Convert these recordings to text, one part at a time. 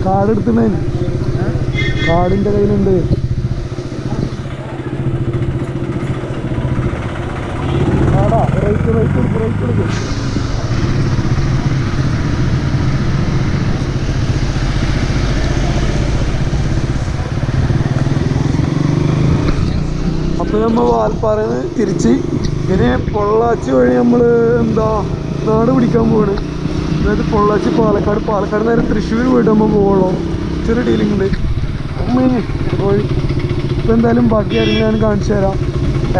Card എടുത്തിട്ടുണ്ടേ, കാർഡിൻ്റെ കയ്യിലുണ്ട്. കാർഡാ, right എടുക്കും. അപ്പോൾ നമ്മൾ വാൽപ്പാറയിൽ നിന്ന് തിരിച്ച് ഇങ്ങനെ പൊള്ളാച്ചി വഴി നമ്മൾ നാട് പിടിക്കാൻ പോവാണ്. അതായത് പൊള്ളാച്ചി പാലക്കാട് നേരെ തൃശ്ശൂർ പോയിട്ട് നമ്മൾ പോകണോ, ചെറിയ ഡീലിംഗ് ഉണ്ട്. പോയി ഇപ്പോൾ എന്തായാലും ബാക്കി കാര്യങ്ങൾ ഞാൻ കാണിച്ചു തരാം.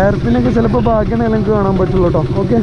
എയർപിന്നൊക്കെ ചിലപ്പോൾ ബാക്കിയാണെങ്കിൽ എനിക്ക് കാണാൻ പറ്റുള്ളൂ കേട്ടോ. Okay,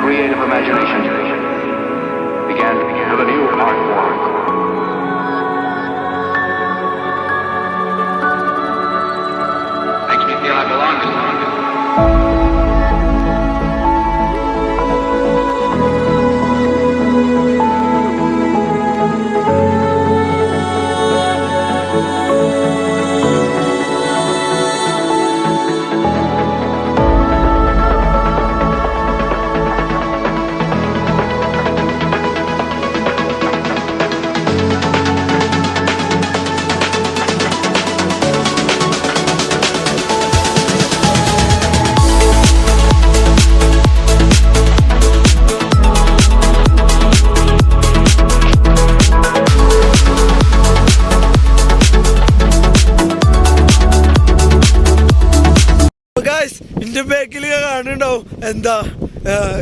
creative imagination began with a new art form. Makes me feel I belong to something. എൻ്റെ ബാക്കിൽ കാണുന്നുണ്ടാവും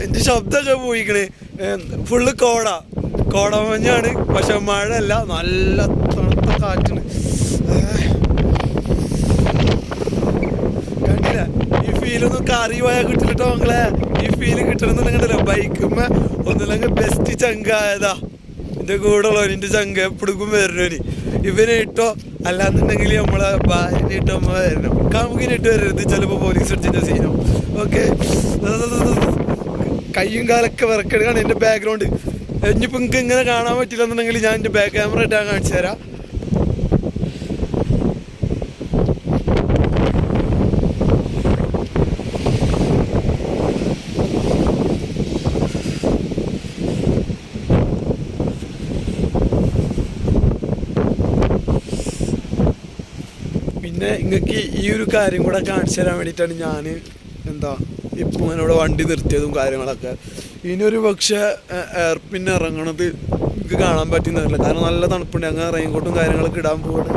എൻ്റെ ശബ്ദമൊക്കെ പോയിക്കണ്. ഫുള്ള് കോടമഞ്ഞാണ്, പക്ഷെ മഴ അല്ല, നല്ല തണുത്ത കാറ്റാണ്. കണ്ടില്ല, ഈ ഫീലൊന്നും കറി പോയാൽ കിട്ടില്ലട്ടോ മക്കളെ. ഈ ഫീല് കിട്ടണമെന്നുണ്ടെങ്കിലോ ബൈക്കുമ്മ ഒന്നുമില്ലെങ്കിൽ ബെസ്റ്റ് ചങ്കായതാ എൻ്റെ കൂടെ ഉള്ളവന്. എൻ്റെ ചങ്ക എപ്പോഴും വരണവന് ഇവനായിട്ടോ, അല്ലാന്നുണ്ടെങ്കിൽ നമ്മളെ ഭാര്യനായിട്ടോ അമ്മ വരണം. കാമുകിനായിട്ട് വരരുത്, ചിലപ്പോൾ പോലീസ് അടിച്ചിട്ട് സീനോ. ഓക്കെ, കയ്യും കാലൊക്കെ വിറക്കെടുക്കാണ് എൻ്റെ ബാക്ക്ഗ്രൗണ്ട്. ഇനിയിപ്പോൾ നിങ്ങൾക്ക് ഇങ്ങനെ കാണാൻ പറ്റില്ല എന്നുണ്ടെങ്കിൽ ഞാൻ എൻ്റെ ബാക്ക് ക്യാമറ ഇട്ടാൻ കാണിച്ചു തരാം. പിന്നെ നിങ്ങൾക്ക് ഈ ഒരു കാര്യം കൂടെ കാണിച്ചു തരാൻ വേണ്ടിയിട്ടാണ് ഞാൻ ഇപ്പോൾ ഇങ്ങനെ ഇവിടെ വണ്ടി നിർത്തിയതും കാര്യങ്ങളൊക്കെ. ഇനിയൊരു പക്ഷേ എയർപിൻ ഇറങ്ങണത് എനിക്ക് കാണാൻ പറ്റുന്നില്ല, കാരണം നല്ല തണുപ്പുണ്ട്. അങ്ങനെ റെയിൻകോട്ടും കാര്യങ്ങളൊക്കെ ഇടാൻ പോവാണ്,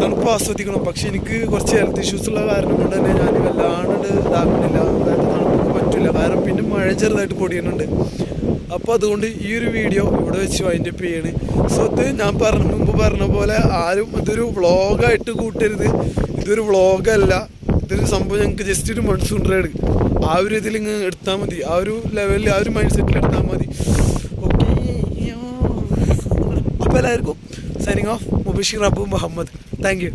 തണുപ്പ് ആസ്വദിക്കണം. പക്ഷെ എനിക്ക് കുറച്ച് ഹെൽത്ത് ഇഷ്യൂസ് ഉള്ള കാരണം കൊണ്ട് തന്നെ ഞാൻ വല്ലാണ്ട് ഇതാക്കുന്നില്ല, അതായത് തണുപ്പൊക്കെ പറ്റില്ല. കാരണം പിന്നെ മഴ ചെറുതായിട്ട് പൊടിയുന്നുണ്ട്. അപ്പോൾ അതുകൊണ്ട് ഈ ഒരു വീഡിയോ ഇവിടെ വെച്ച് വൈൻഡ് അപ്പ് ചെയ്യാണ്. സോ ഇത് ഞാൻ മുമ്പ് പറഞ്ഞ പോലെ ആരും ഇതൊരു വ്ളോഗായിട്ട് കൂട്ടരുത്. ഇതൊരു വ്ളോഗല്ല, ഇതൊരു സംഭവം ഞങ്ങൾക്ക് ജസ്റ്റ് ഒരു മൺസൂൺ റൈഡ് ആ ഒരു ഇതിൽ ഇങ്ങ് എടുത്താൽ മതി, ആ ഒരു ലെവലിൽ ആ ഒരു മൈൻഡ് സെറ്റിൽ എടുത്താൽ മതി. ഓക്കെ, അപ്പോൾ എല്ലാവർക്കും signing off, Mubashir Abu Muhammad. Thank U.